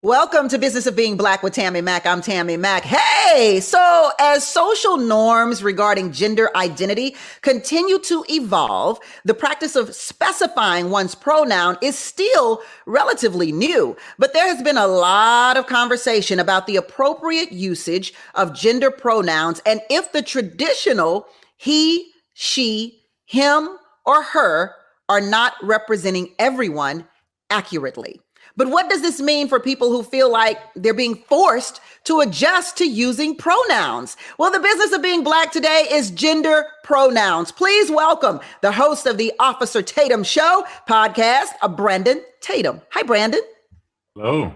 Welcome to Business of Being Black with Tammi Mack. I'm Tammi Mack. Hey, so as social norms regarding gender identity continue to evolve, the practice of specifying one's pronoun is still relatively new. But there has been a lot of conversation about the appropriate usage of gender pronouns and if the traditional he, she, him, or her are not representing everyone accurately. But what does this mean for people who feel like they're being forced to adjust to using pronouns? Well, the business of being Black today is gender pronouns. Please welcome the host of the Officer Tatum Show podcast, Brandon Tatum. Hi, Brandon. Hello.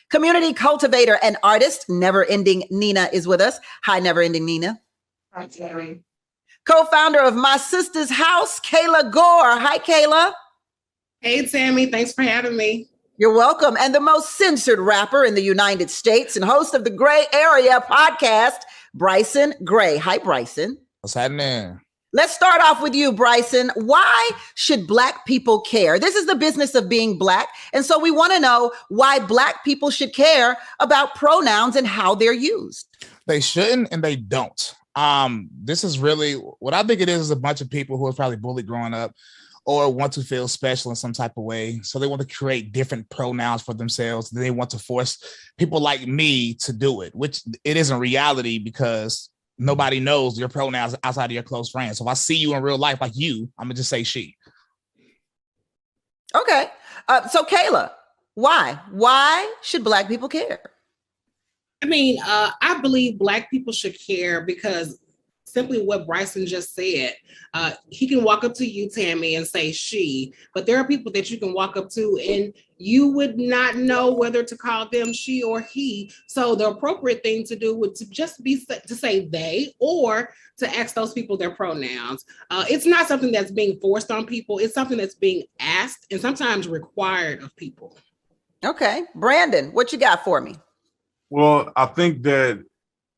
Community cultivator and artist, Never Ending Nina is with us. Hi, Never Ending Nina. Hi, Terry. Co-founder of My Sister's House, Kayla Gore. Hi, Kayla. Hey, Tammy. Thanks for having me. You're welcome. And the most censored rapper in the United States and host of the Gray Area podcast, Bryson Gray. Hi, Bryson. What's happening? Let's start off with you, Bryson. Why should Black people care? This is the business of being Black. And so we want to know why Black people should care about pronouns and how they're used. They shouldn't and they don't. This is really what I think it is a bunch of people who are probably bullied growing up or want to feel special in some type of way. So they want to create different pronouns for themselves. They want to force people like me to do it, which it isn't reality because nobody knows your pronouns outside of your close friends. So if I see you in real life like you, I'm going to just say she. Okay. So Kayla, why? Why should Black people care? I believe Black people should care because simply what Bryson just said, he can walk up to you, Tammy, and say she, but there are people that you can walk up to and you would not know whether to call them she or he. So the appropriate thing to do would to just be to say they or to ask those people their pronouns. It's not something that's being forced on people. It's something that's being asked and sometimes required of people. Okay. Brandon, what you got for me? Well, I think that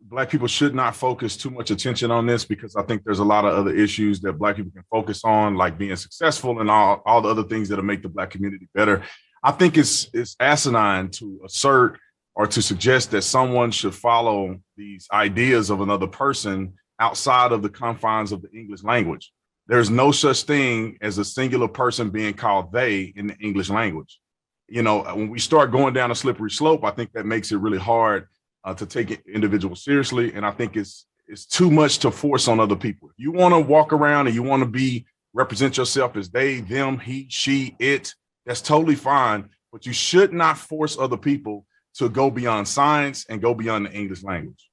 Black people should not focus too much attention on this because I think there's a lot of other issues that Black people can focus on, like being successful and all the other things that'll make the Black community better. I think it's asinine to assert or to suggest that someone should follow these ideas of another person outside of the confines of the English language. There's no such thing as a singular person being called they in the English language. You know, when we start going down a slippery slope, I think that makes it really hard to take individuals seriously. And I think it's too much to force on other people. If you want to walk around and you want to represent yourself as they, them, he, she, it, that's totally fine. But you should not force other people to go beyond science and go beyond the English language.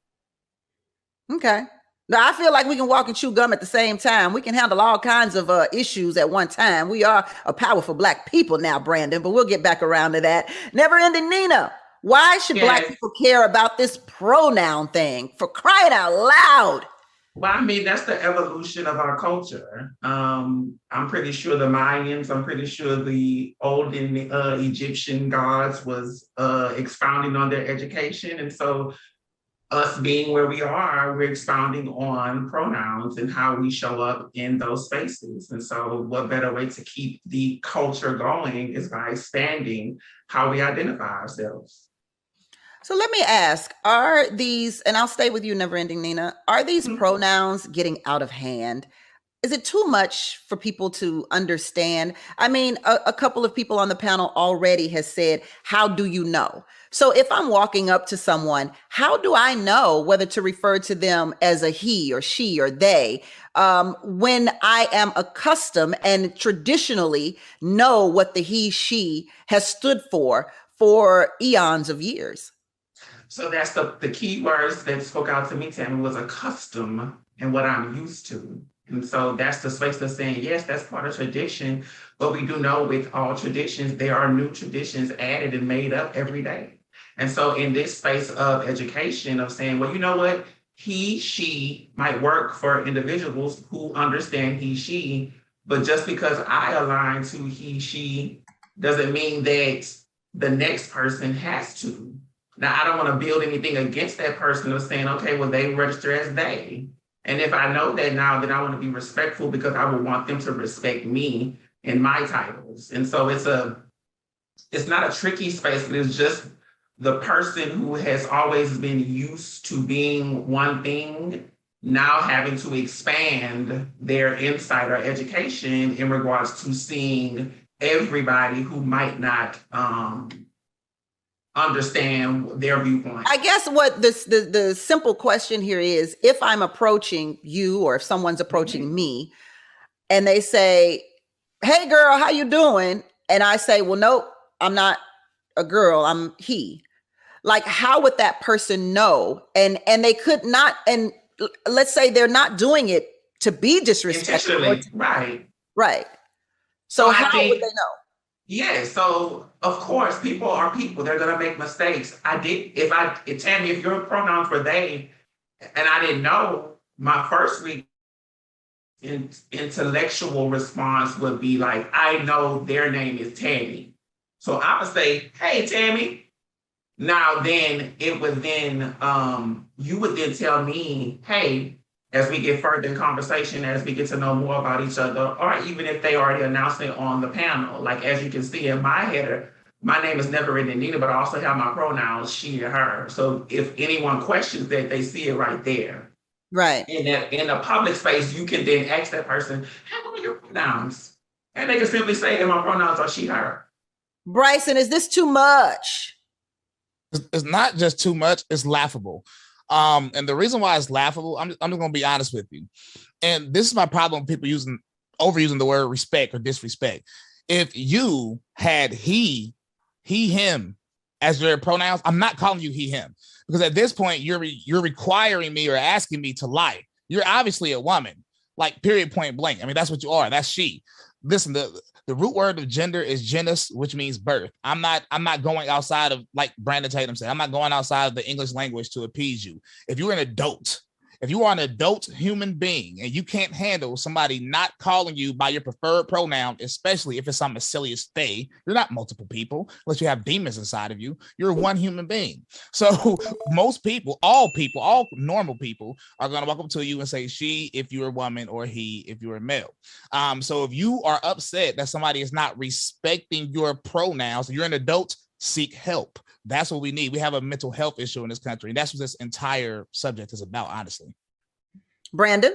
Okay. Now, I feel like we can walk and chew gum at the same time. We can handle all kinds of issues at one time. We are a powerful Black people now, Brandon, but we'll get back around to that. Never Ending Nina. Why should Black people care about this pronoun thing? For crying out loud. Well, I mean, that's the evolution of our culture. I'm pretty sure the Mayans, I'm pretty sure the olden Egyptian gods was expounding on their education. And so us being where we are, we're expounding on pronouns and how we show up in those spaces. And so what better way to keep the culture going is by expanding how we identify ourselves. So let me ask, are these, and I'll stay with you, Never Ending Nina, are these pronouns getting out of hand? Is it too much for people to understand? I mean, a couple of people on the panel already has said, how do you know? So if I'm walking up to someone, how do I know whether to refer to them as a he or she or they when I am accustomed and traditionally know what the he, she has stood for eons of years? So that's the key words that spoke out to me, Tammy, was accustomed and what I'm used to. And so that's the space of saying, yes, that's part of tradition, but we do know with all traditions, there are new traditions added and made up every day. And so in this space of education of saying, well, you know what, he, she might work for individuals who understand he, she, but just because I align to he, she doesn't mean that the next person has to. Now, I don't want to build anything against that person of saying, okay, well, they register as they. And if I know that now, then I want to be respectful because I would want them to respect me and my titles. And so it's not a tricky space, but it's just the person who has always been used to being one thing now having to expand their insight or education in regards to seeing everybody who might not understand their viewpoint. I guess what the simple question here is, if I'm approaching you or if someone's approaching me and they say, "Hey girl, how you doing?" And I say, "Well, nope, I'm not a girl, I'm he." Like, how would that person know? And they could not, and let's say they're not doing it to be disrespectful. Intentionally, right. Right. So how would they know? Yeah, so of course, people are people. They're gonna make mistakes. Tammi, if your pronouns were they, and I didn't know, my first intellectual response would be like, I know their name is Tammi. So I would say, "Hey, Tammi." Now then, you would then tell me, "Hey," as we get further in conversation, as we get to know more about each other, or even if they already announced it on the panel. Like, as you can see in my header, my name is never written in Nina, but I also have my pronouns she and her. So if anyone questions that, they see it right there. Right. In a public space, you can then ask that person, "Hey, what are your pronouns?" And they can simply say that my pronouns are she, her. Bryson, is this too much? It's not just too much, it's laughable. And the reason why it's laughable, I'm just gonna be honest with you. And this is my problem with people overusing the word respect or disrespect. If you had he, him as your pronouns, I'm not calling you he, him. Because at this point, you're requiring me or asking me to lie. You're obviously a woman, like period, point blank. I mean, that's what you are. That's she. Listen, the root word of gender is genus, which means birth. I'm not going outside of, like Brandon Tatum said, I'm not going outside of the English language to appease you. If you're an adult, if you are an adult human being and you can't handle somebody not calling you by your preferred pronoun, especially if it's something as silly as they, you're not multiple people unless you have demons inside of you. You're one human being. So most people, all normal people are going to walk up to you and say she if you're a woman or he if you're a male. So if you are upset that somebody is not respecting your pronouns, you're an adult, seek help. That's what we need. We have a mental health issue in this country. And that's what this entire subject is about, honestly. Brandon?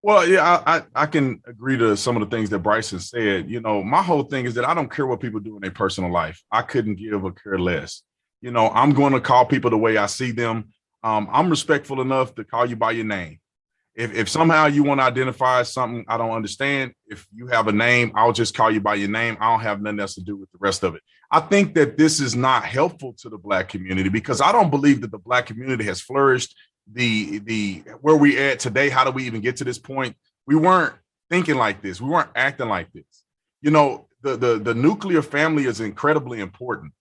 Well, yeah, I can agree to some of the things that Bryson said. You know, my whole thing is that I don't care what people do in their personal life. I couldn't give a care less. You know, I'm going to call people the way I see them. I'm respectful enough to call you by your name. If somehow you want to identify something I don't understand, if you have a name, I'll just call you by your name. I don't have nothing else to do with the rest of it. I think that this is not helpful to the Black community because I don't believe that the Black community has flourished. The where we at today, how do we even get to this point? We weren't thinking like this. We weren't acting like this. You know, the nuclear family is incredibly important.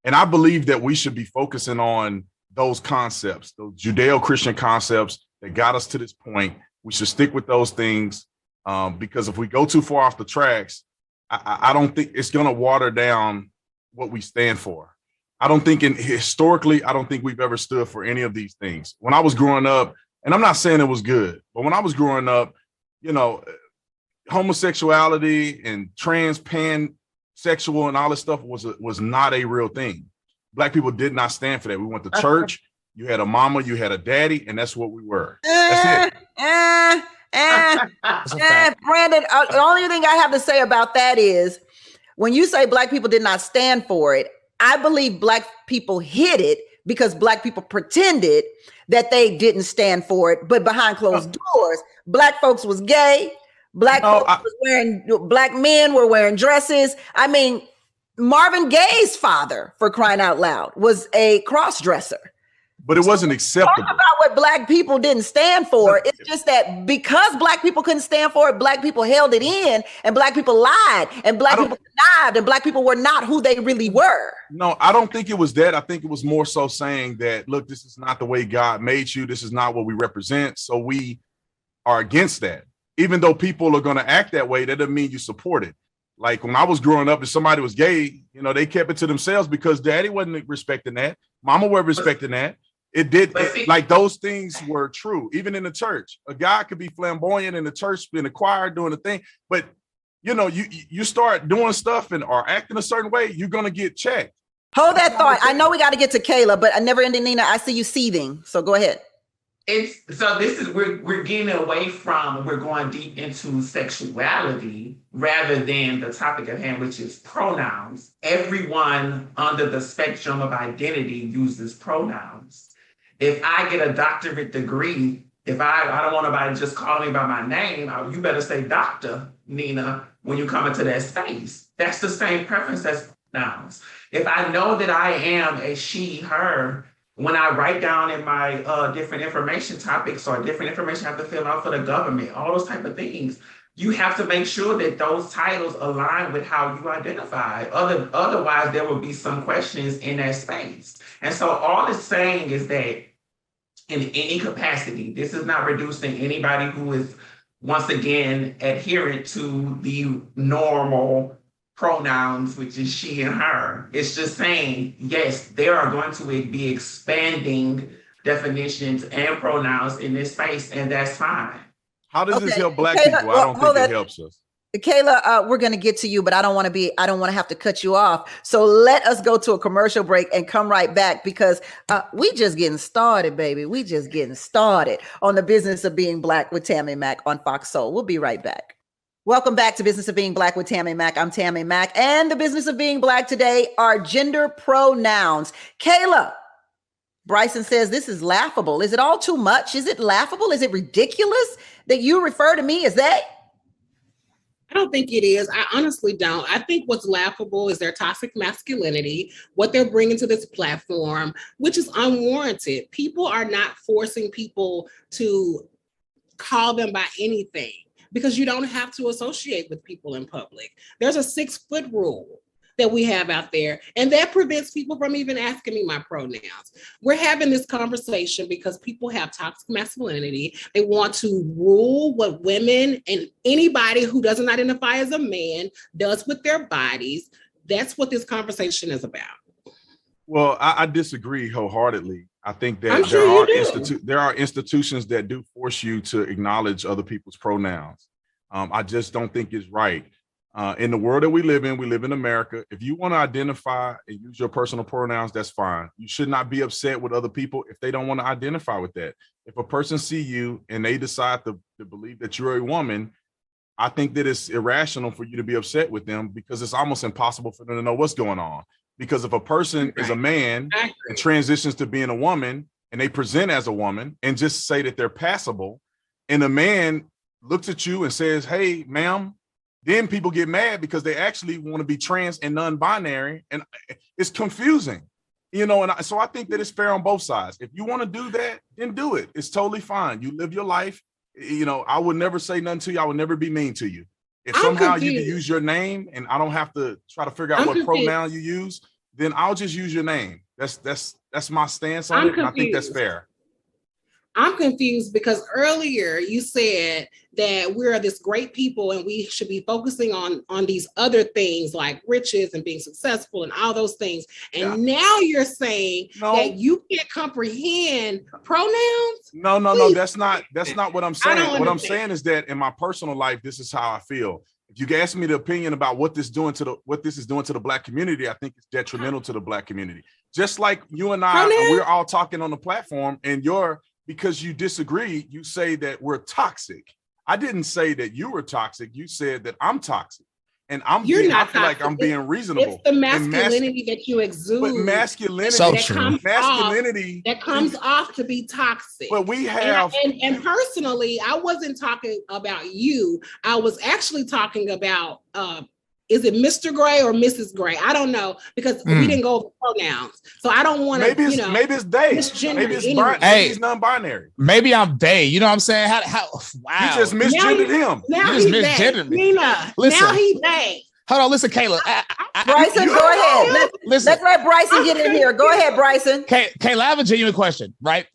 And I believe that we should be focusing on those concepts, those Judeo-Christian concepts that got us to this point. We should stick with those things because if we go too far off the tracks, I don't think it's going to water down what we stand for. I don't think historically, I don't think we've ever stood for any of these things. When I was growing up, and I'm not saying it was good, but when I was growing up, you know, homosexuality and pansexual and all this stuff was not a real thing. Black people did not stand for that. We went to church. You had a mama, you had a daddy, and that's what we were. That's it. Brandon, the only thing I have to say about that is when you say Black people did not stand for it, I believe Black people hid it because Black people pretended that they didn't stand for it. But behind closed doors, Black folks was gay. Black men were wearing dresses. I mean, Marvin Gaye's father, for crying out loud, was a cross-dresser. But it wasn't acceptable. Talk about what Black people didn't stand for. It's just that because Black people couldn't stand for it, Black people held it in, and Black people lied, and Black people connived, and Black people were not who they really were. No, I don't think it was that. I think it was more so saying that, look, this is not the way God made you. This is not what we represent. So we are against that. Even though people are going to act that way, that doesn't mean you support it. Like when I was growing up, if somebody was gay, you know, they kept it to themselves because daddy wasn't respecting that. Mama wasn't respecting that. It did, like those things were true. Even in the church, a guy could be flamboyant in the church, in the choir, doing the thing. But, you know, you start doing stuff and are acting a certain way, you're going to get checked. Hold that thought. I know we got to get to Kayla, but I never ending Nina. I see you seething. So go ahead. We're getting away from, we're going deep into sexuality rather than the topic at hand, which is pronouns. Everyone under the spectrum of identity uses pronouns. If I get a doctorate degree, if I don't want nobody to just call me by my name, you better say Dr. Nina when you come into that space. That's the same preference as pronouns. If I know that I am a she, her, when I write down in my different information topics or different information I have to fill out for the government, all those type of things, you have to make sure that those titles align with how you identify. Otherwise, there will be some questions in that space. And so all it's saying is that in any capacity, this is not reducing anybody who is, once again, adherent to the normal pronouns, which is she and her. It's just saying, yes, there are going to be expanding definitions and pronouns in this space, and that's fine. How does this help Black people? I don't think it helps us. Kayla, we're going to get to you, but I don't want to have to cut you off. So let us go to a commercial break and come right back, because we just getting started, baby. We just getting started on the business of being Black with Tammi Mack on Fox Soul. We'll be right back. Welcome back to Business of Being Black with Tammi Mack. I'm Tammi Mack, and the business of being Black today are gender pronouns. Kayla, Bryson says this is laughable. Is it all too much? Is it laughable? Is it ridiculous that you refer to me as they? I don't think it is. I honestly don't. I think what's laughable is their toxic masculinity, what they're bringing to this platform, which is unwarranted. People are not forcing people to call them by anything, because you don't have to associate with people in public. There's a 6-foot rule that we have out there, and that prevents people from even asking me my pronouns. We're having this conversation because people have toxic masculinity. They want to rule what women and anybody who doesn't identify as a man does with their bodies. That's what this conversation is about. Well, I disagree wholeheartedly. I think that there are institutions that do force you to acknowledge other people's pronouns. I just don't think it's right. In the world that we live in America. If you want to identify and use your personal pronouns, that's fine. You should not be upset with other people if they don't want to identify with that. If a person see you and they decide to believe that you're a woman, I think that it's irrational for you to be upset with them, because it's almost impossible for them to know what's going on. Because if a person is a man and transitions to being a woman and they present as a woman and just say that they're passable, and a man looks at you and says, "Hey, ma'am," then people get mad because they actually want to be trans and non-binary, and it's confusing, and so I think that it's fair on both sides. If you want to do that, then do it. It's totally fine. You live your life. I would never say nothing to you. I would never be mean to you. If somehow you can use your name and I don't have to try to figure out what pronoun you use, then I'll just use your name. That's my stance on it, and I think that's fair. I'm confused because earlier you said that we're this great people and we should be focusing on these other things like riches and being successful and all those things. And now you're saying that you can't comprehend pronouns? No. That's not what I'm saying. What I'm saying is that in my personal life, this is how I feel. If you ask me the opinion about what this is doing to the Black community, I think it's detrimental to the Black community. Just like you and I, we're all talking on the platform, and because you disagree, you say that we're toxic. I didn't say that you were toxic. You said that I'm toxic. And I feel like I'm being reasonable. It's the masculinity that you exude. But masculinity that comes off to be toxic. But we have and personally, I wasn't talking about you. I was actually talking about is it Mr. Gray or Mrs. Gray? I don't know, because we didn't go over pronouns. So I don't want to, maybe it's they. Maybe it's non-binary. Maybe I'm they. You know what I'm saying? How wow. You just misgendered him. Now he's misgendered me. Nina, now he's they. Hold on, listen, Kayla. Bryson, go ahead. Let's let Bryson get in here. Go ahead, Bryson. Kayla, I have a genuine question, right?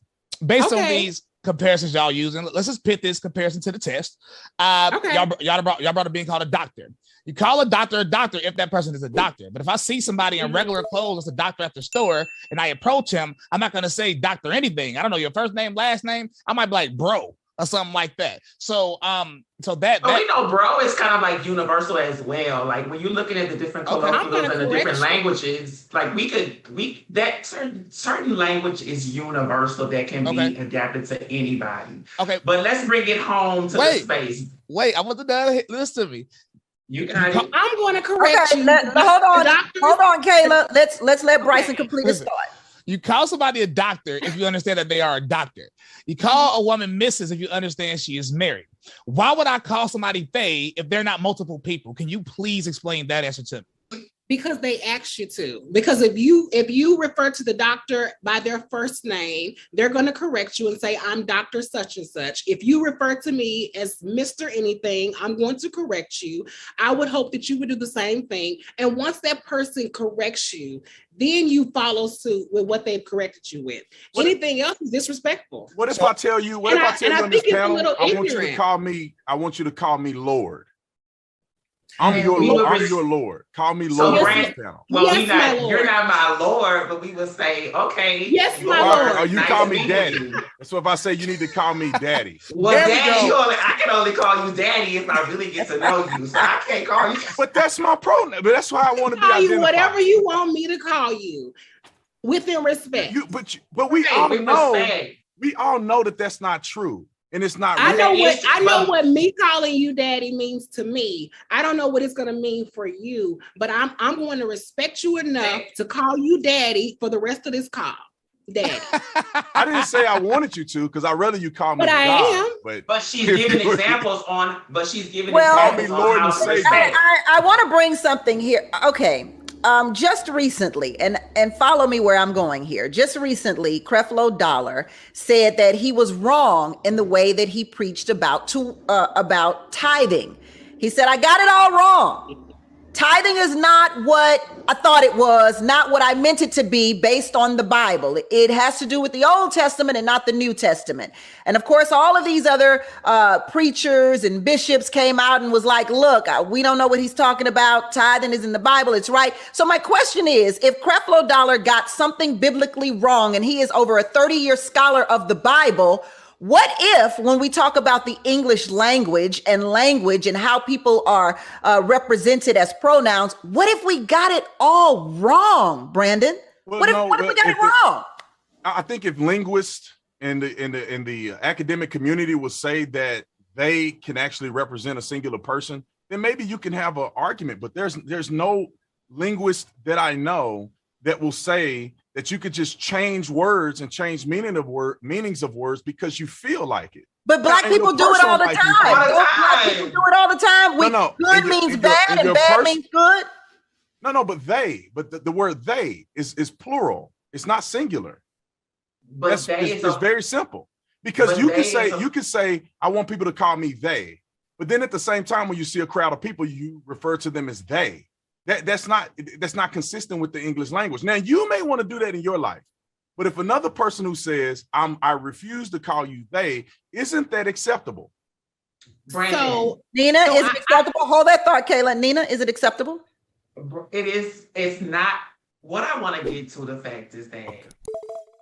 Based on these comparisons y'all using, let's just pit this comparison to the test. Y'all brought up being called a doctor. You call a doctor if that person is a doctor. But if I see somebody in regular clothes as a doctor at the store and I approach him, I'm not going to say doctor anything. I don't know your first name, last name. I might be like, bro. or something like that. So so that we know bro is kind of like universal as well. Like when you're looking at the different colloquials and the different languages, like that certain language is universal that can be adapted to anybody. Okay. But let's bring it home to the space. Wait, I want to listen to me. I'm going to correct you. Hold on, Kayla. Let's let Bryson complete his thought. You call somebody a doctor if you understand that they are a doctor. You call a woman Mrs. if you understand she is married. Why would I call somebody they if they're not multiple people? Can you please explain that answer to me? Because they asked you to. Because if you refer to the doctor by their first name, they're going to correct you and say, I'm Dr. Such and Such. If you refer to me as Mr. Anything, I'm going to correct you. I would hope that you would do the same thing. And once that person corrects you, then you follow suit with what they've corrected you with. Anything else is disrespectful. What if I tell you, on this panel, I want you to call me Lord. I'm your Lord. Call me Lord. So you're not my Lord, but we will say, okay. Yes, my Lord. Or you call me Daddy. So if I say you need to call me Daddy. Well, Daddy, I can only call you Daddy if I really get to know you. So I can't call you. But that's my pronoun. But that's why I want to be identified. Whatever you want me to call you, within respect. But we all know that that's not true. And it's not. I know what me calling you daddy means to me. I don't know what it's going to mean for you, but I'm going to respect you enough to call you daddy for the rest of this call. Daddy. I didn't say I wanted you to, because I'd rather you call me. But I am. But she's giving examples on. But she's giving examples on how to respect. I want to bring something here. Okay. Just recently, and follow me where I'm going here. Just recently, Creflo Dollar said that he was wrong in the way that he preached about tithing. He said, I got it all wrong. Tithing is not what I thought it was, not what I meant it to be based on the Bible. It has to do with the Old Testament and not the New Testament. And of course, all of these other preachers and bishops came out and was like, look, we don't know what he's talking about. Tithing is in the Bible. It's right. So my question is, if Creflo Dollar got something biblically wrong and he is over a 30-year scholar of the Bible, what if, when we talk about the English language and how people are represented as pronouns, what if we got it all wrong, Brandon? What if we got it wrong? I think if linguists in the academic community will say that they can actually represent a singular person, then maybe you can have an argument. But there's no linguist that I know that will say that you could just change words and change meanings of words because you feel like it. But black people do it all the time. Black people do it all the time. Good means bad and bad means good. No, but the word they is plural. It's not singular. But it's very simple. Because you can say, I want people to call me they. But then at the same time, when you see a crowd of people, you refer to them as they. That's not consistent with the English language. Now, you may want to do that in your life, but if another person who says, I refuse to call you they, isn't that acceptable? Brandon. So, Nina, is it acceptable? Hold that thought, Kayla. Nina, is it acceptable? It is. It's not. What I want to get to the fact is that,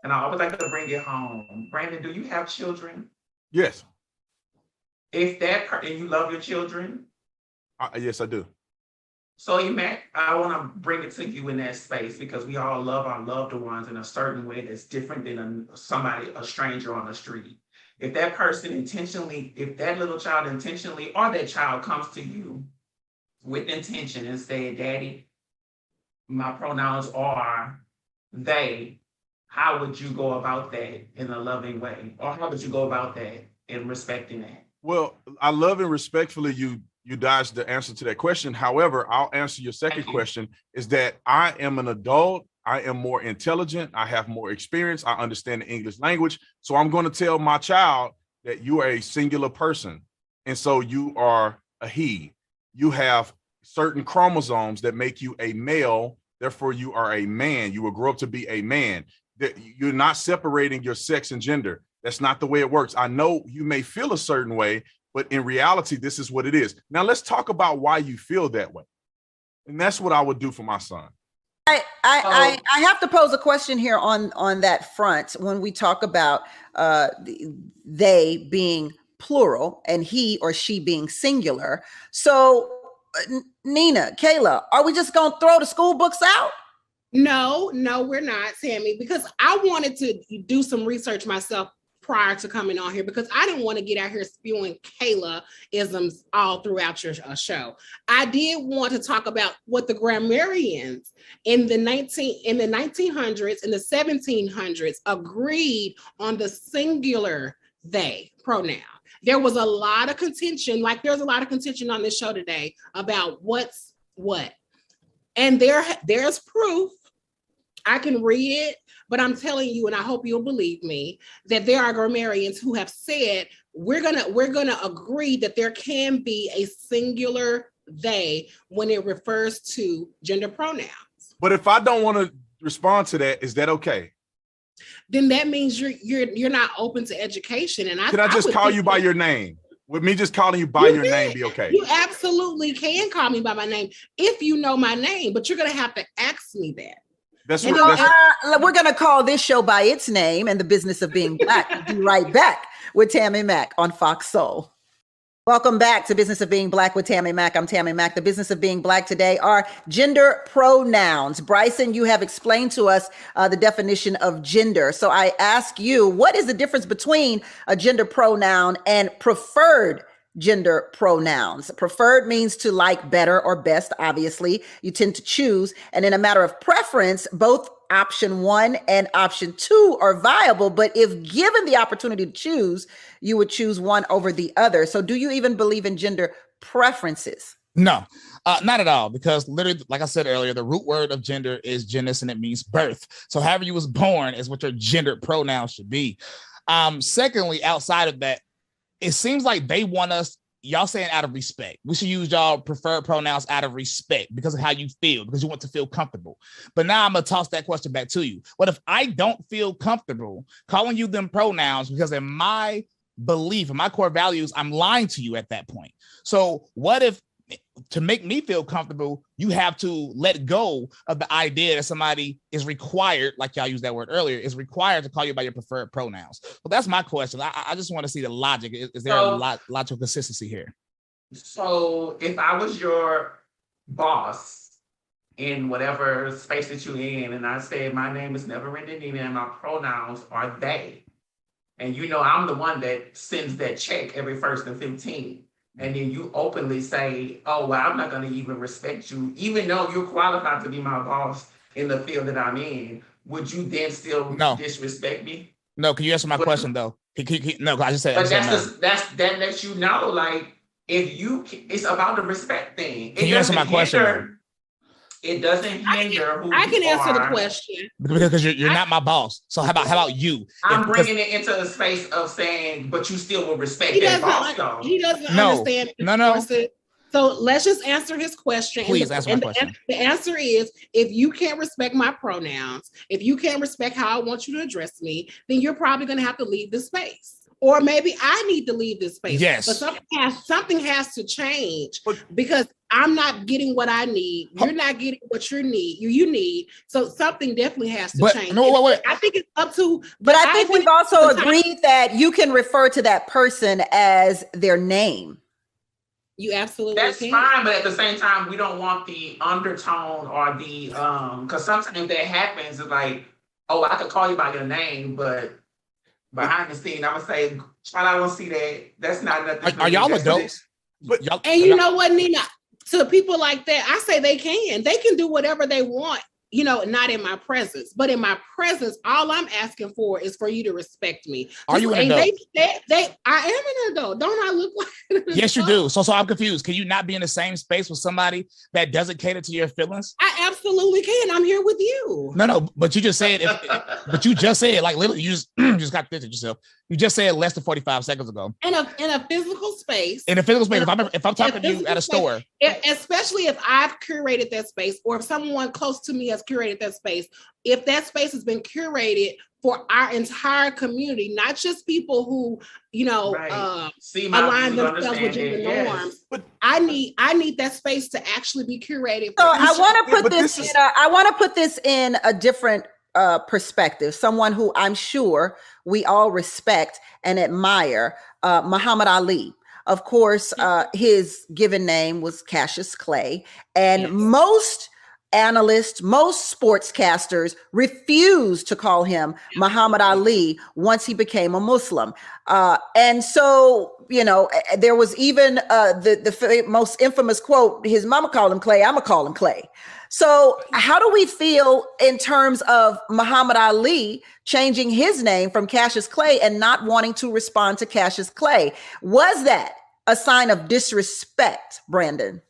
and I always like to bring it home. Brandon, do you have children? Yes. And you love your children? Yes, I do. So, I want to bring it to you in that space because we all love our loved ones in a certain way that's different than a stranger on the street. If that person if that little child intentionally, or that child comes to you with intention and say, Daddy, my pronouns are they, how would you go about that in a loving way? Or how would you go about that in respecting that? Well, I love and respectfully you dodged the answer to that question. However, I'll answer your second question is that I am an adult. I am more intelligent. I have more experience. I understand the English language. So I'm going to tell my child that you are a singular person. And so you are a he. You have certain chromosomes that make you a male. Therefore, you are a man. You will grow up to be a man. You're not separating your sex and gender. That's not the way it works. I know you may feel a certain way, but in reality, this is what it is. Now, let's talk about why you feel that way. And that's what I would do for my son. I have to pose a question here on that front when we talk about they being plural and he or she being singular. So Nina, Kayla, are we just going to throw the school books out? No, we're not, Tammy, because I wanted to do some research myself prior to coming on here, because I didn't want to get out here spewing Kayla-isms all throughout your show. I did want to talk about what the grammarians in the 1900s and the 1700s agreed on the singular they pronoun. There was a lot of contention, like there's a lot of contention on this show today about what's what. And there's proof. I can read it, but I'm telling you, and I hope you'll believe me, that there are grammarians who have said we're gonna agree that there can be a singular they when it refers to gender pronouns. But if I don't want to respond to that, is that okay? Then that means you're not open to education. And can I just call you by your name? Would me just calling you by your name be okay? You absolutely can call me by my name if you know my name, but you're gonna have to ask me that. We're going to call this show by its name and the business of being Black. Be right back with Tammi Mack on Fox Soul. Welcome back to Business of Being Black with Tammi Mack. I'm Tammi Mack. The business of being Black today are gender pronouns. Bryson, you have explained to us the definition of gender. So I ask you, what is the difference between a gender pronoun and preferred gender pronouns? Preferred means to like better or best, obviously. You tend to choose. And in a matter of preference, both option 1 and option 2 are viable. But if given the opportunity to choose, you would choose one over the other. So do you even believe in gender preferences? No, not at all. Because literally, like I said earlier, the root word of gender is genus and it means birth. So however you was born is what your gender pronouns should be. Secondly, outside of that, it seems like they want us, y'all saying out of respect. We should use y'all preferred pronouns out of respect because of how you feel, because you want to feel comfortable. But now I'm going to toss that question back to you. What if I don't feel comfortable calling you them pronouns because in my belief and my core values, I'm lying to you at that point? So what if, to make me feel comfortable, you have to let go of the idea that somebody is required, like y'all used that word earlier, is required to call you by your preferred pronouns? Well, that's my question. I just want to see the logic. Is there a logical consistency here? So if I was your boss in whatever space that you're in, and I said, my name is Never Ending Nina and my pronouns are they, and you know I'm the one that sends that check every 1st and 15th. And then you openly say, oh, well, I'm not going to even respect you, even though you're qualified to be my boss in the field that I'm in, would you then still disrespect me? No, can you answer my question, though? No, I just said. But that lets you know, like, it's about the respect thing. Can you answer my question? It doesn't hinder who I can answer the are. question. Because you're not my boss. So how about you? I'm bringing it into a space of saying, but you still will respect that boss, though. He doesn't understand. No. So let's just answer his question. Please answer my question. The answer is, if you can't respect my pronouns, if you can't respect how I want you to address me, then you're probably going to have to leave the space. Or maybe I need to leave this space. Yes. But something has to change because I'm not getting what I need. You're not getting what you need. So something definitely has to change. No, wait. I think it's up to. But I think we've also agreed that you can refer to that person as their name. You absolutely That's can. fine, but at the same time, we don't want the undertone or the because sometimes that happens. It's like, oh, I could call you by your name, but behind the scene, I'm gonna say, I don't see that. That's not nothing. Are y'all adults? And you know what, Nina? To people like that, I say they can do whatever they want, you know, not in my presence, but in my presence, all I'm asking for is for you to respect me. Are you an adult? I am an adult. Don't I look like an adult? Yes, you do. So I'm confused. Can you not be in the same space with somebody that doesn't cater to your feelings? I absolutely can. I'm here with you. No, but you just said, like literally, you just got this at yourself. You just said less than 45 seconds ago. In a physical space. If I'm talking to you at a store. Especially if I've curated that space or if someone close to me has curated that space, if that space has been curated for our entire community, not just people who, you know, align themselves with gender norms. But I need that space to actually be curated. So I want to put this in a different perspective, someone who I'm sure we all respect and admire, Muhammad Ali. Of course, his given name was Cassius Clay, and Yes. most analysts, most sportscasters refused to call him Muhammad Ali once he became a Muslim. And so, there was even the most infamous quote, his mama called him Clay, I'm going to call him Clay. So how do we feel in terms of Muhammad Ali changing his name from Cassius Clay and not wanting to respond to Cassius Clay? Was that a sign of disrespect, Brandon?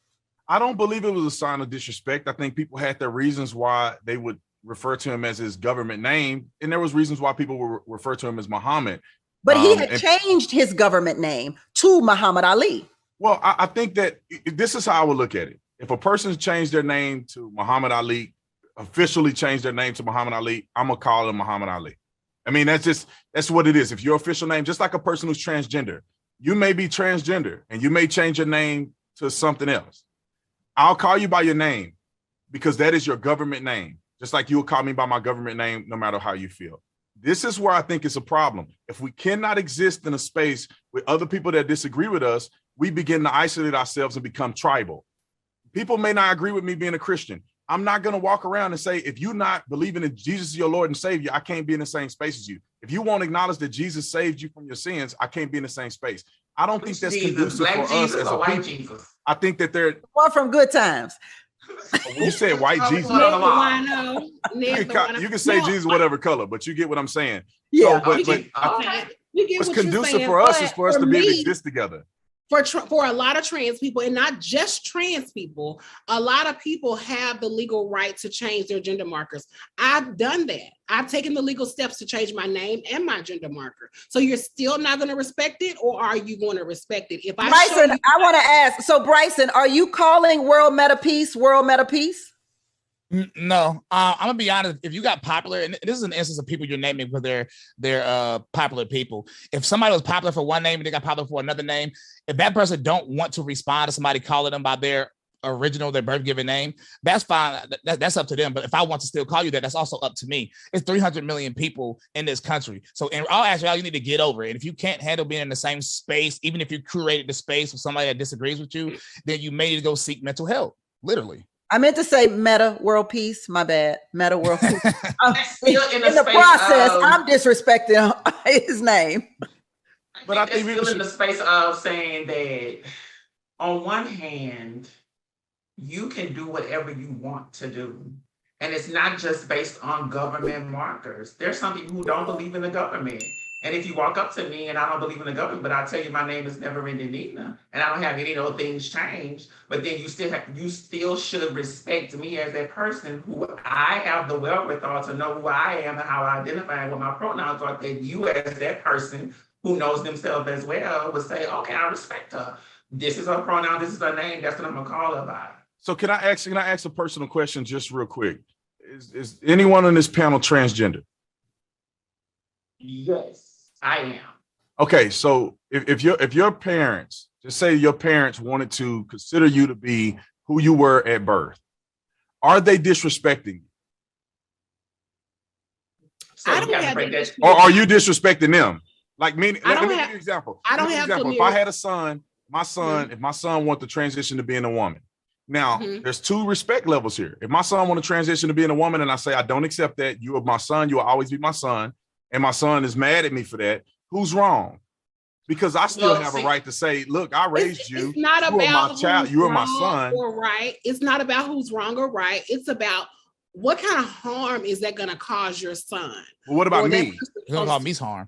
I don't believe it was a sign of disrespect. I think people had their reasons why they would refer to him as his government name. And there was reasons why people would refer to him as Muhammad. But he had changed his government name to Muhammad Ali. Well, I think that this is how I would look at it. If a person's changed their name to Muhammad Ali, officially changed their name to Muhammad Ali, I'm going to call him Muhammad Ali. I mean, that's what it is. If your official name, just like a person who's transgender, you may be transgender and you may change your name to something else. I'll call you by your name because that is your government name. Just like you will call me by my government name, no matter how you feel. This is where I think it's a problem. If we cannot exist in a space with other people that disagree with us, we begin to isolate ourselves and become tribal. People may not agree with me being a Christian. I'm not going to walk around and say, if you're not believing that Jesus is your Lord and Savior, I can't be in the same space as you. If you won't acknowledge that Jesus saved you from your sins, I can't be in the same space. I don't think that's conducive Black for Jesus us as or a white people. Jesus? I think that they're One from Good Times. when you said white Jesus. You can say Jesus whatever color, but you get what I'm saying. Yeah. So, what's conducive for us is for us to be able to exist together. For a lot of trans people, and not just trans people, a lot of people have the legal right to change their gender markers. I've done that. I've taken the legal steps to change my name and my gender marker. So you're still not going to respect it, or are you going to respect it? If I Bryson, I want to ask. So Bryson, are you calling World Meta Peace? No, I'm gonna be honest. If you got popular, and this is an instance of people you're naming because they're popular people. If somebody was popular for one name and they got popular for another name, if that person don't want to respond to somebody calling them by their birth given name, that's fine. That's up to them. But if I want to still call you that, that's also up to me. It's 300 million people in this country. So in all actuality, you need to get over it. And if you can't handle being in the same space, even if you created the space with somebody that disagrees with you, then you may need to go seek mental help. Literally. I meant to say Meta World Peace. My bad. Meta World Peace. in the process, I'm disrespecting his name. But I think still in the space of saying that on one hand, you can do whatever you want to do. And it's not just based on government markers. There's some people who don't believe in the government. And if you walk up to me and I don't believe in the government, but I tell you my name is never ending Nina, and I don't have any of those things change, but then you still should respect me as that person who I have the wherewithal to know who I am and how I identify and what my pronouns are, that you as that person who knows themselves as well would say, okay, I respect her. This is her pronoun, this is her name, that's what I'm gonna call her by. So can I ask a personal question just real quick? Is anyone on this panel transgender? Yes, I am. Okay, so if your parents, just say your parents wanted to consider you to be who you were at birth, are they disrespecting you? So I don't have to, or are you disrespecting them? Like meaning, let me give you an example. I don't have to. If I had a son, if my son wanted to transition to being a woman, now there's two respect levels here. If my son want to transition to being a woman and I say, I don't accept that, you are my son, you will always be my son, and my son is mad at me for that, who's wrong? Because I still have a right to say, look, I raised you. It's not you about are my child. You are my son. Or right. It's not about who's wrong or right. It's about what kind of harm is that going to cause your son? Well, what about me? It's going to cause me harm.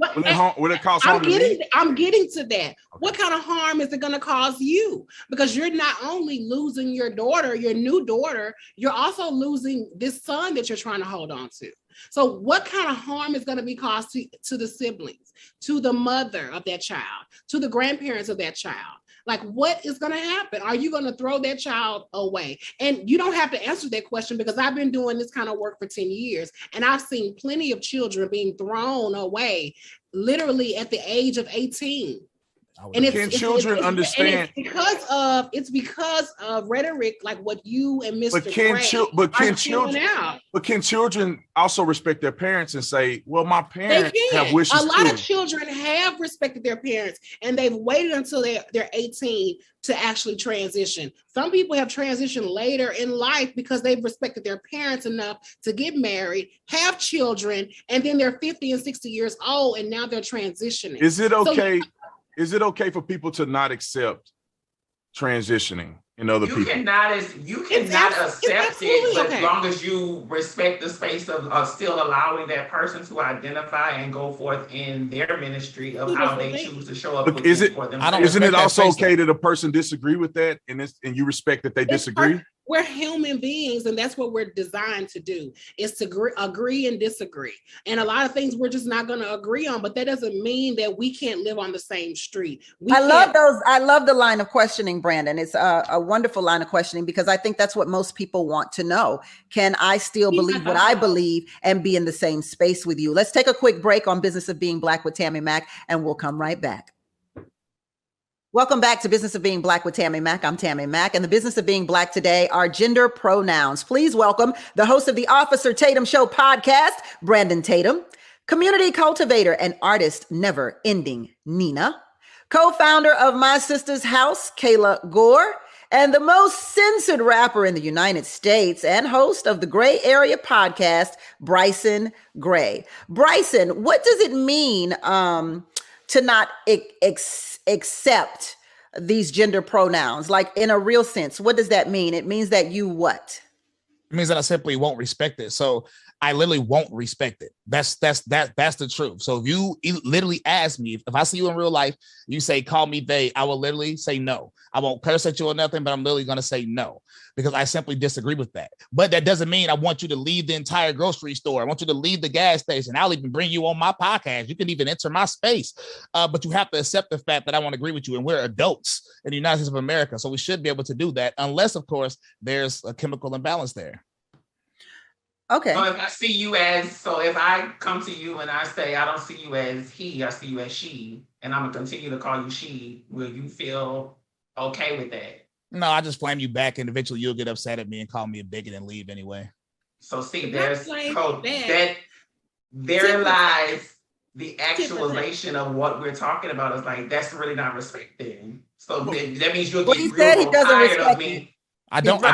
Will it cause harm to me? I'm getting to that. Okay. What kind of harm is it going to cause you? Because you're not only losing your daughter, your new daughter, you're also losing this son that you're trying to hold on to. So what kind of harm is going to be caused to the siblings, to the mother of that child, to the grandparents of that child? Like, what is going to happen? Are you going to throw that child away? And you don't have to answer that question because I've been doing this kind of work for 10 years and I've seen plenty of children being thrown away literally at the age of 18. And can children understand? And it's because of rhetoric like what you and Mr. But can children also respect their parents and say, well, my parents have wishes too? A lot too. of children have respected their parents and they've waited until they're 18 to actually transition. Some people have transitioned later in life because they've respected their parents enough to get married, have children, and then they're 50 and 60 years old and now they're transitioning. Is it okay? Is it okay for people to not accept transitioning in other people? You cannot accept it, but as long as you respect the space of still allowing that person to identify and go forth in their ministry of how they choose to show up for them. Isn't it also okay that a person disagree with that and you respect that they disagree? We're human beings, and that's what we're designed to do, is to agree and disagree. And a lot of things we're just not going to agree on, but that doesn't mean that we can't live on the same street. I love the line of questioning, Brandon. It's a wonderful line of questioning because I think that's what most people want to know. Can I still believe what I believe and be in the same space with you? Let's take a quick break on Business of Being Black with Tammi Mack, and we'll come right back. Welcome back to Business of Being Black with Tammi Mack. I'm Tammi Mack, and the business of being Black today are gender pronouns. Please welcome the host of the Officer Tatum Show podcast, Brandon Tatum, community cultivator and artist Never Ending Nina, co-founder of My Sister's House, Kayla Gore, and the most censored rapper in the United States and host of the Gray Area podcast, Bryson Gray. Bryson, what does it mean to not accept these gender pronouns? Like in a real sense, what does that mean? It means that you what? It means that I simply won't respect it. So I literally won't respect it. That's the truth. So if you literally ask me, if I see you in real life, you say, call me they, I will literally say no. I won't curse at you or nothing, but I'm literally going to say no, because I simply disagree with that. But that doesn't mean I want you to leave the entire grocery store. I want you to leave the gas station. I'll even bring you on my podcast. You can even enter my space. But you have to accept the fact that I won't agree with you. And we're adults in the United States of America. So we should be able to do that unless, of course, there's a chemical imbalance there. Okay. So if I come to you and I say, I don't see you as he, I see you as she, and I'm going to continue to call you she, will you feel okay with that? No, I just flame you back and eventually you'll get upset at me and call me a bigot and leave anyway. So see, there's there lies the actualization of what we're talking about. Is like, that's really not respecting. So that means you'll get real tired of me. I don't.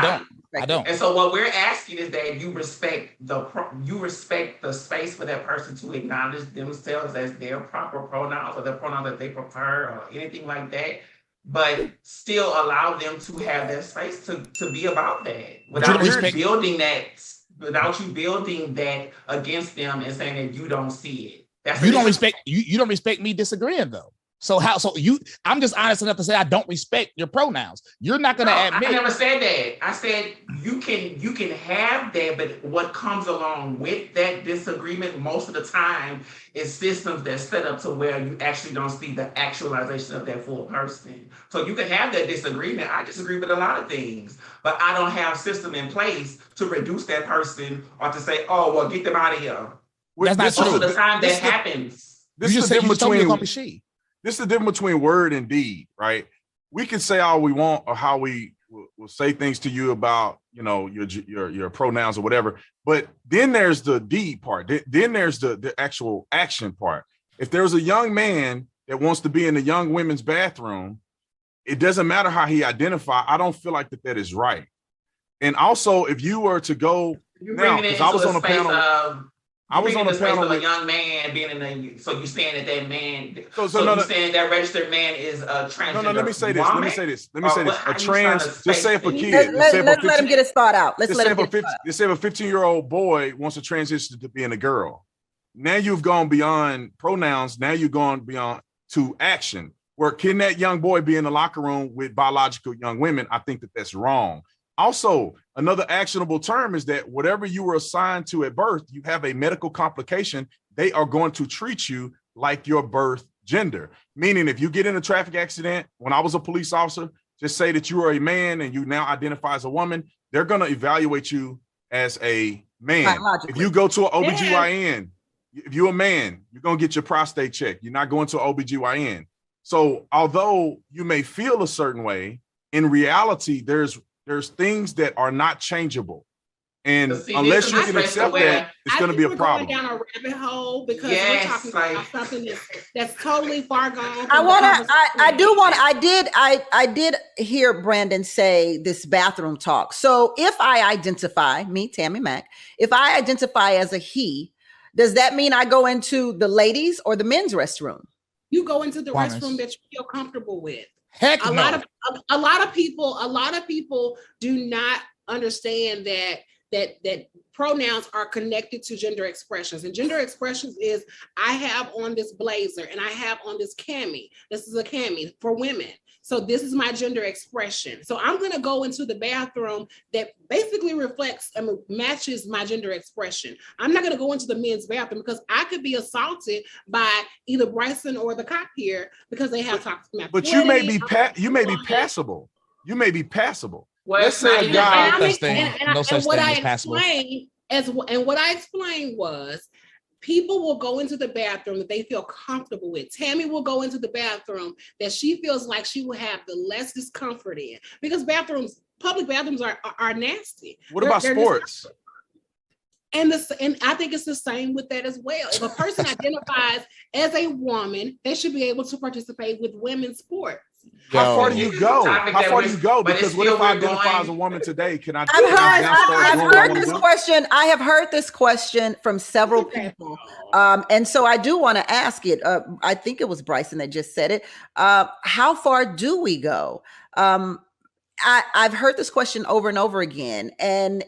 And so what we're asking is that you respect the space for that person to acknowledge themselves as their proper pronouns or the pronouns that they prefer or anything like that, but still allow them to have their space to be about that without you building that against them and saying that you don't see it. You don't respect me disagreeing though. I'm just honest enough to say I don't respect your pronouns. You're not going to admit. I never said that. I said you can have that, but what comes along with that disagreement most of the time is systems that's set up to where you actually don't see the actualization of that full person. So you can have that disagreement. I disagree with a lot of things, but I don't have system in place to reduce that person or to say, oh, well, get them out of here. That's not true. Most of the time that happens. This is the difference between word and deed, right? We can say all we want or how we will say things to you about, your pronouns or whatever. But then there's the deed part. Then there's the actual action part. If there's a young man that wants to be in the young women's bathroom, it doesn't matter how he identifies. I don't feel like that is right. And also, if you were to go now, because I was on a panel. I was on a panel with a young man being in the. So you're saying that man. You're saying that registered man is a transgender. No. Let me say this. A trans. Just say if a kid. Let him get his thought out. Let's say if a 15-year-old boy wants to transition to being a girl. Now you've gone beyond pronouns. Now you've gone beyond to action. Where can that young boy be in the locker room with biological young women? I think that's wrong. Also, another actionable term is that whatever you were assigned to at birth, you have a medical complication, they are going to treat you like your birth gender. Meaning if you get in a traffic accident, when I was a police officer, just say that you are a man and you now identify as a woman, they're going to evaluate you as a man. If you go to an OBGYN, if you're a man, you're going to get your prostate checked. You're not going to an OBGYN. So although you may feel a certain way, in reality, there's things that are not changeable. And unless you can accept that, it's going to be a problem. Going down a rabbit hole because we're talking about something that's totally far gone. I did hear Brandon say this bathroom talk. So if I identify, me, Tammi Mack, if I identify as a he, does that mean I go into the ladies or the men's restroom? You go into the restroom that you feel comfortable with. Heck a no. lot of people do not understand that pronouns are connected to gender expressions. And gender expressions is, I have on this blazer and I have on this cami. This is a cami for women. So this is my gender expression. So I'm going to go into the bathroom that basically matches my gender expression. I'm not going to go into the men's bathroom because I could be assaulted by either Bryson or the cop here because they have toxic masculinity. But you may be passable. You may be passable. Well, let's say a guy. No such thing as passable. And what I explained was, people will go into the bathroom that they feel comfortable with. Tammi will go into the bathroom that she feels like she will have the less discomfort in, because public bathrooms are nasty. What about sports? And I think it's the same with that as well. If a person identifies as a woman, they should be able to participate with women's sports. How far do you go? Because what if I identify as a woman today? Can I? I've heard this question. I have heard this question from several people, and so I do want to ask it. I think it was Bryson that just said it. How far do we go? I've heard this question over and over again, and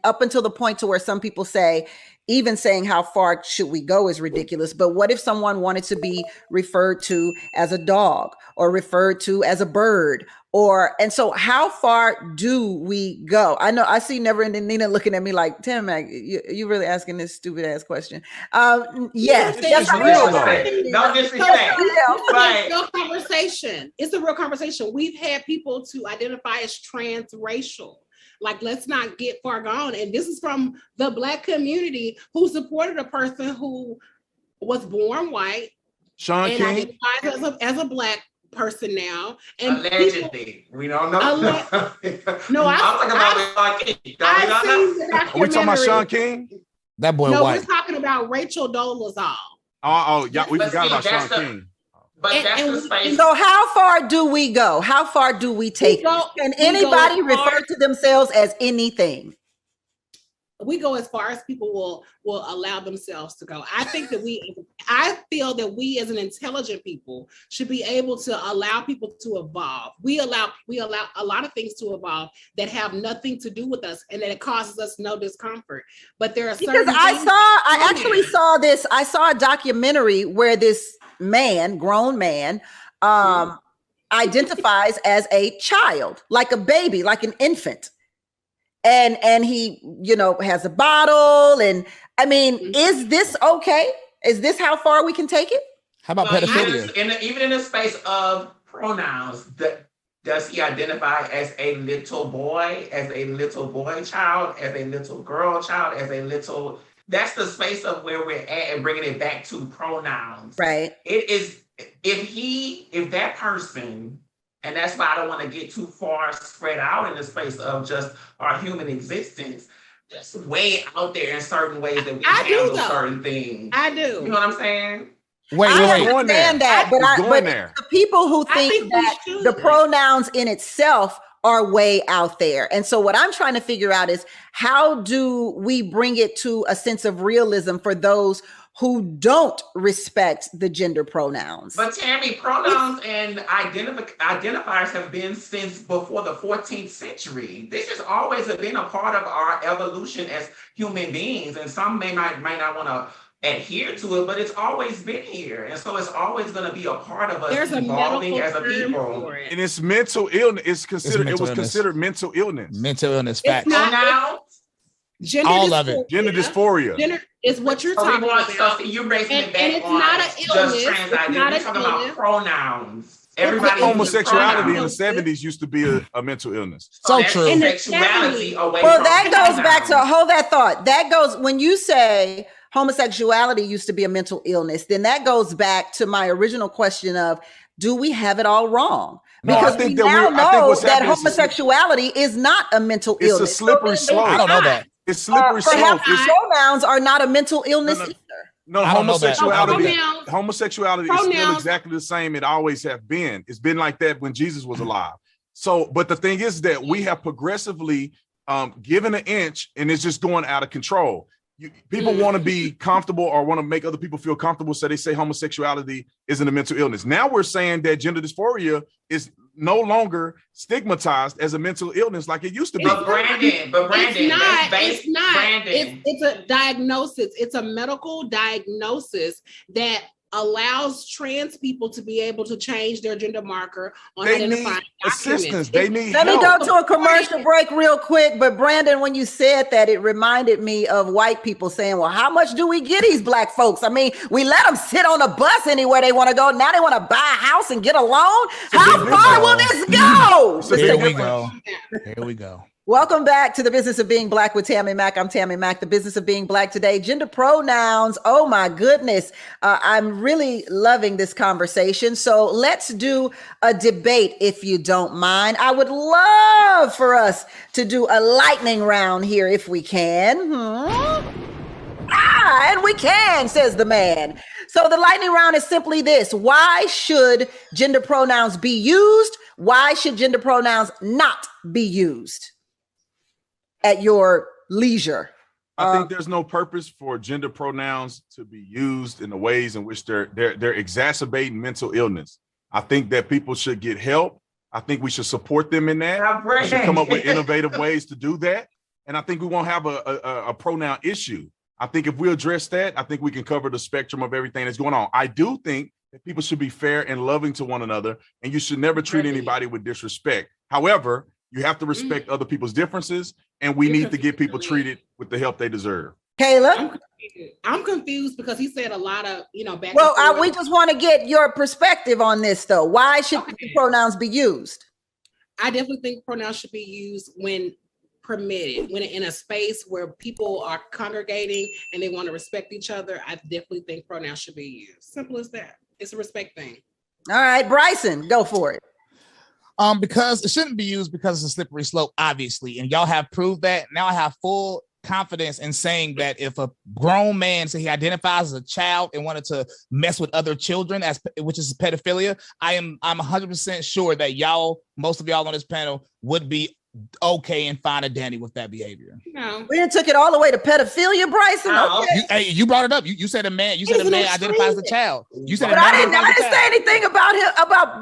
up until the point to where some people say, even saying how far should we go is ridiculous. But what if someone wanted to be referred to as a dog or referred to as a bird? And so how far do we go? I know I see Never Ending Nina looking at me like, Tim, Mac, you really asking this stupid ass question? Yes. It's real though. No disrespect. It's a real conversation. It's a real conversation. We've had people to identify as transracial. Like, let's not get far gone. And this is from the Black community who supported a person who was born white Sean and King identifies as a Black person now. And allegedly, we don't know. No, I'm talking about Sean King. Are we talking about Sean King? That boy white. We're talking about Rachel Dolezal. Yeah, we forgot about Sean King. But that's the space. So how far do we go? How far do we take it? Can anybody refer to themselves as anything? We go as far as people will allow themselves to go. I feel that we as an intelligent people should be able to allow people to evolve. We allow a lot of things to evolve that have nothing to do with us and that it causes us no discomfort. But there are certain things. I actually saw this. I saw a documentary where this grown man, identifies as a child, like a baby, like an infant. And he, has a bottle. And I mean, is this okay? Is this how far we can take it? How about pedophilia? Even in the space of pronouns, does he identify as a little boy child, as a little girl child, as a little... That's the space of where we're at and bringing it back to pronouns. Right. It is, if that person... And that's why I don't want to get too far spread out in the space of just our human existence. Just way out there in certain ways that we handle certain things. I do. You know what I'm saying? I understand that, but the people who think that the pronouns in itself are way out there. And so what I'm trying to figure out is, how do we bring it to a sense of realism for those who don't respect the gender pronouns? But Tammi, pronouns and identifiers have been since before the 14th century. This has always been a part of our evolution as human beings. And some might not want to adhere to it, but it's always been here. And so it's always going to be a part of us evolving as a people. And it's mental illness. It was considered mental illness. Mental illness, facts. Now, all of it. Gender dysphoria. Gender is what you're talking about. So you're raising it back it's not an illness. Just trans identity. We're talking about pronouns. Everybody homosexuality in the 70s used to be a mental illness. So true. Sexuality away well, from that goes pronouns. back to, hold that thought. That goes, when you say homosexuality used to be a mental illness, then that goes back to my original question of, do we have it all wrong? No, I Because think we that now I think know what's that happening is homosexuality is not a mental it's illness. a slippery slope. I don't know that. It's slippery slope. Perhaps It's, pronouns are not a mental illness no, either. no, I don't know that. homosexuality is still Pronouns. exactly the same. It always have been. It's been like that when Jesus was alive. So, but the thing is that we have progressively given an inch, and it's just going out of control. People want to be comfortable or want to make other people feel comfortable, so they say homosexuality isn't a mental illness. Now we're saying that gender dysphoria is no longer stigmatized as a mental illness like it used to be. But Brandon, It's not. Brandon. It's a diagnosis. It's a medical diagnosis that allows trans people to be able to change their gender marker on They identifying need documents. assistance. They need Let me help. go to a commercial break real quick. But Brandon, when you said that, it reminded me of white people saying, well, how much do we get these black folks? I mean, we let them sit on a bus anywhere they want to go. Now they want to buy a house and get a loan. How far will this go? Here we go. Here we go. Welcome back to the Business of Being Black with Tammi Mack. I'm Tammi Mack, the Business of Being Black today. Gender pronouns. Oh my goodness. I'm really loving this conversation. So let's do a debate if you don't mind. I would love for us to do a lightning round here if we can. And we can, says the man. So the lightning round is simply this. Why should gender pronouns be used? Why should gender pronouns not be used? At your leisure. I think there's no purpose for gender pronouns to be used in the ways in which they're exacerbating mental illness. I think that people should get help. I think we should support them in that. We should come up with innovative ways to do that. And I think we won't have a pronoun issue. I think if we address that, I think we can cover the spectrum of everything that's going on. I do think that people should be fair and loving to one another, and you should never treat anybody with disrespect. However, you have to respect other people's differences, and we need to get people treated with the help they deserve. Kayla? I'm confused because he said a lot of, back. Well, we just want to get your perspective on this, though. Why should pronouns be used? I definitely think pronouns should be used when permitted, when in a space where people are congregating and they want to respect each other. I definitely think pronouns should be used. Simple as that. It's a respect thing. All right, Bryson, go for it. Because it shouldn't be used because it's a slippery slope, obviously. And y'all have proved that. Now I have full confidence in saying that if a grown man say he identifies as a child and wanted to mess with other children, which is pedophilia, I'm 100% sure that most of y'all on this panel would be okay and fine and dandy with that behavior. No. We didn't took it all the way to pedophilia, Bryson. Okay. You brought it up. You said a man. You said a man identifies as a child. You said but I didn't say anything about him about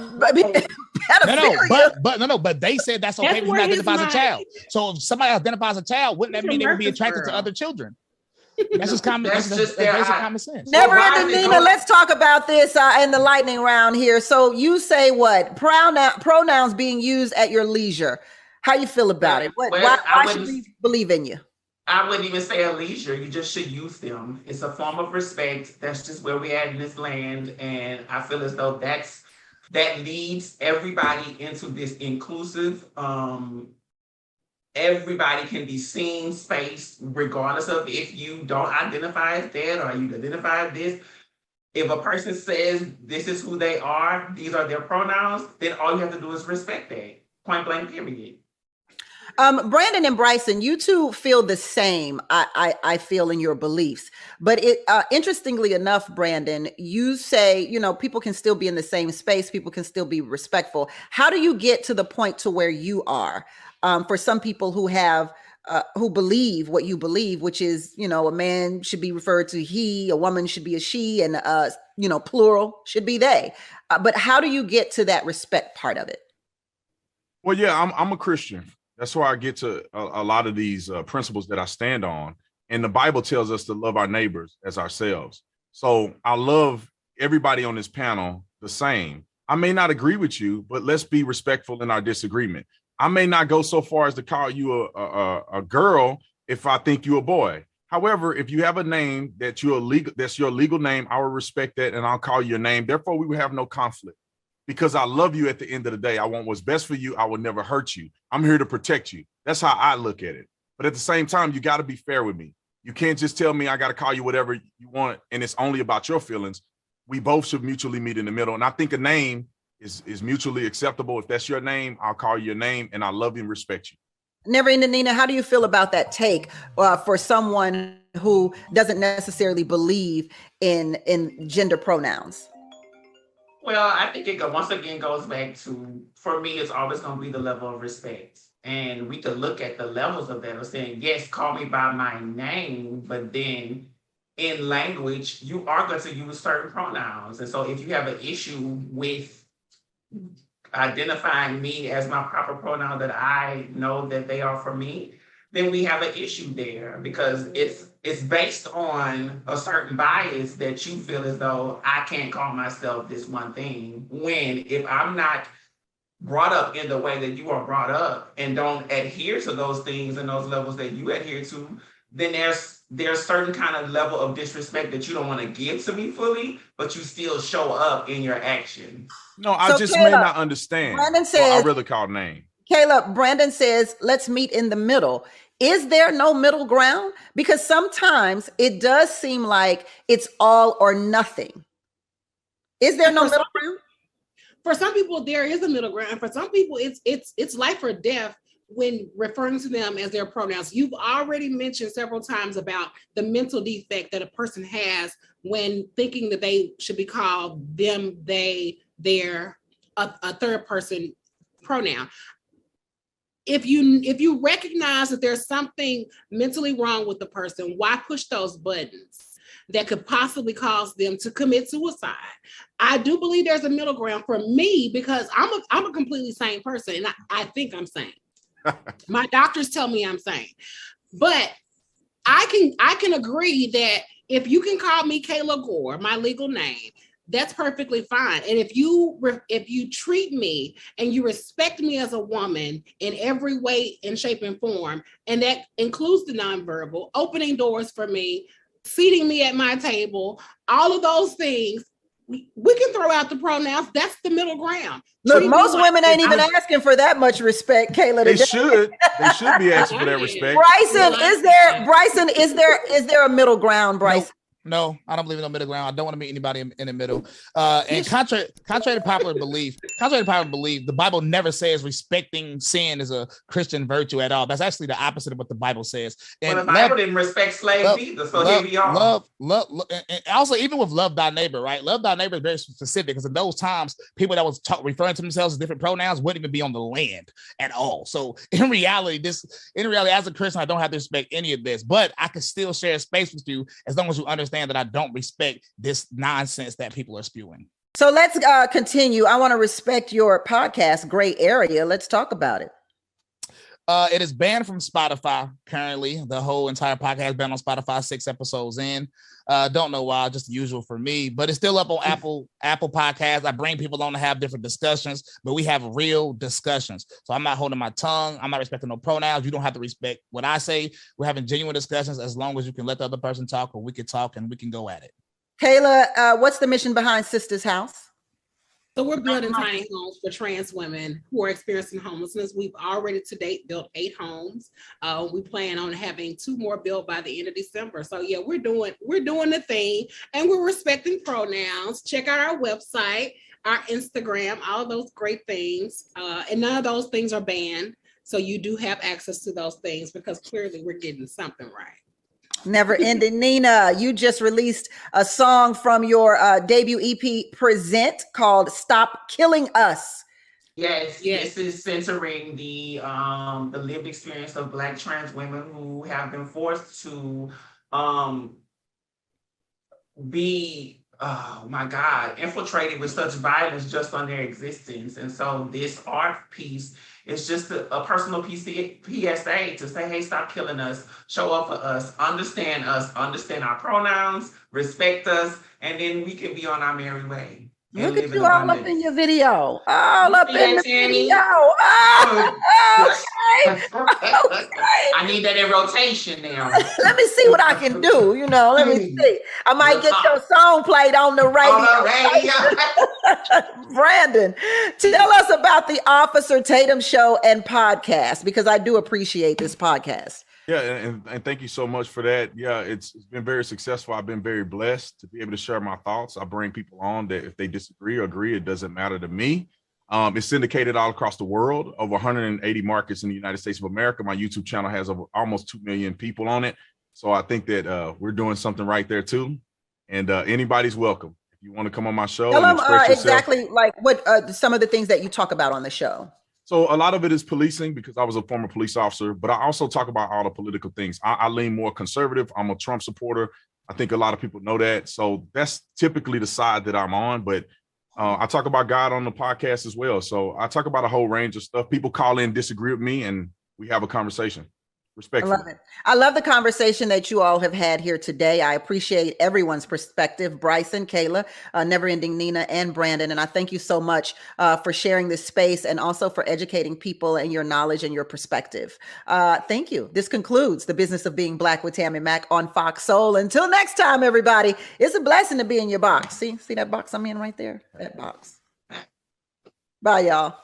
pedophilia. But they said that's okay if he identifies as a child. So if somebody identifies as a child, wouldn't that mean they would be attracted to other children? That's just common. That's basic common sense. Never ending, Nina. Let's talk about this in the lightning round here. So you say what? Pronouns being used at your leisure. How you feel about it? Why should we believe in you? I wouldn't even say a leisure. You just should use them. It's a form of respect. That's just where we're at in this land. And I feel as though that leads everybody into this inclusive, everybody can be seen space, regardless of if you don't identify as that or you identify as this. If a person says this is who they are, these are their pronouns, then all you have to do is respect that. Point blank, period. Brandon and Bryson, you two feel the same, I feel, in your beliefs. But interestingly enough, Brandon, you say, people can still be in the same space. People can still be respectful. How do you get to the point to where you are? For some people who have, who believe what you believe, which is, a man should be referred to he, a woman should be a she, and, plural should be they. But how do you get to that respect part of it? Well, yeah, I'm a Christian. That's why I get to a lot of these principles that I stand on. And the Bible tells us to love our neighbors as ourselves. So I love everybody on this panel the same. I may not agree with you, but let's be respectful in our disagreement. I may not go so far as to call you a girl if I think you're a boy. However, if you have a name that's your legal name, I will respect that and I'll call you your name. Therefore, we will have no conflict. Because I love you at the end of the day. I want what's best for you. I will never hurt you. I'm here to protect you. That's how I look at it. But at the same time, you got to be fair with me. You can't just tell me I got to call you whatever you want and it's only about your feelings. We both should mutually meet in the middle. And I think a name is mutually acceptable. If that's your name, I'll call you your name, and I love you and respect you. Never Ending Nina, how do you feel about that take for someone who doesn't necessarily believe in gender pronouns? Well, I think it once again goes back to, for me, it's always going to be the level of respect. And we could look at the levels of that of saying, yes, call me by my name, but then in language, you are going to use certain pronouns. And so if you have an issue with identifying me as my proper pronoun that I know that they are for me, then we have an issue there, because it's based on a certain bias that you feel as though I can't call myself this one thing, when if I'm not brought up in the way that you are brought up and don't adhere to those things and those levels that you adhere to, then there's certain kind of level of disrespect that you don't want to give to me fully, but you still show up in your actions. No, I just may not understand. Brandon so says, I'd rather call name. Caleb, Brandon says, let's meet in the middle. Is there no middle ground? Because sometimes it does seem like it's all or nothing. Is there no middle ground? For some people, there is a middle ground. For some people, it's life or death when referring to them as their pronouns. You've already mentioned several times about the mental defect that a person has when thinking that they should be called them, they, their, a third person pronoun. If you recognize that there's something mentally wrong with the person, why push those buttons that could possibly cause them to commit suicide? I do believe there's a middle ground for me, because I'm a completely sane person, and I think I'm sane. My doctors tell me I'm sane, but I can agree that if you can call me Kayla Gore, my legal name, that's perfectly fine. And if you treat me and you respect me as a woman in every way and shape and form, and that includes the nonverbal, opening doors for me, seating me at my table, all of those things, we can throw out the pronouns. That's the middle ground. Look, most women ain't even asking for that much respect, Kayla. They should be asking for that respect. Bryson, is there a middle ground, Bryson? No, I don't believe in no middle ground. I don't want to meet anybody in the middle. And contrary to popular belief, the Bible never says respecting sin is a Christian virtue at all. That's actually the opposite of what the Bible says. And well, the Bible didn't respect slaves either. So here we are. Love, and also even with love thy neighbor, right? Love thy neighbor is very specific, because in those times, people that was referring to themselves as different pronouns wouldn't even be on the land at all. So in reality, as a Christian, I don't have to respect any of this, but I can still share space with you as long as you understand that I don't respect this nonsense that people are spewing. So let's continue. I want to respect your podcast, Gray Area. Let's talk about it. It is banned from Spotify currently. The whole entire podcast banned on Spotify, 6 episodes in. Don't know why, just the usual for me, but it's still up on Apple Podcasts. I bring people on to have different discussions, but we have real discussions. So I'm not holding my tongue. I'm not respecting no pronouns. You don't have to respect what I say. We're having genuine discussions as long as you can let the other person talk, or we can talk and we can go at it. Kayla, what's the mission behind Sisters House? So we're building tiny homes for trans women who are experiencing homelessness. We've already to date built 8 homes. We plan on having 2 more built by the end of December. So yeah, we're doing the thing, and we're respecting pronouns. Check out our website, our Instagram, all of those great things. And none of those things are banned. So you do have access to those things, because clearly we're getting something right. Never Ending Nina, you just released a song from your debut EP, Present, called Stop Killing Us. Yes, this is centering the lived experience of Black trans women who have been forced to be, oh my God, infiltrated with such violence just on their existence. And so this art piece is just a personal PSA to say, hey, stop killing us, show up for us, understand our pronouns, respect us, and then we can be on our merry way. Look at you all up in your video. All up in the video. Oh, okay. I need that in rotation now. Let me see what I can do. Let me see. I might get your song played on the radio. Brandon, tell us about the Officer Tatum Show and podcast, because I do appreciate this podcast. Yeah, and thank you so much for that. Yeah, it's been very successful. I've been very blessed to be able to share my thoughts. I bring people on that if they disagree or agree, it doesn't matter to me. It's syndicated all across the world, over 180 markets in the United States of America. My YouTube channel has over almost 2 million people on it. So I think that we're doing something right there too. And anybody's welcome. If you want to come on my show Tell and them express yourself. exactly like what some of the things that you talk about on the show. So a lot of it is policing because I was a former police officer, but I also talk about all the political things. I lean more conservative. I'm a Trump supporter. I think a lot of people know that. So that's typically the side that I'm on, but I talk about God on the podcast as well. So I talk about a whole range of stuff. People call in, disagree with me, and we have a conversation. I Respectfully. love it. I love the conversation that you all have had here today. I appreciate everyone's perspective. Bryson, Kayla, Never Ending Nina, and Brandon. And I thank you so much for sharing this space and also for educating people and your knowledge and your perspective. Thank you. This concludes The Business of Being Black with Tammi Mack on Fox Soul. Until next time, everybody, it's a blessing to be in your box. See that box I'm in right there? That box. Bye, y'all.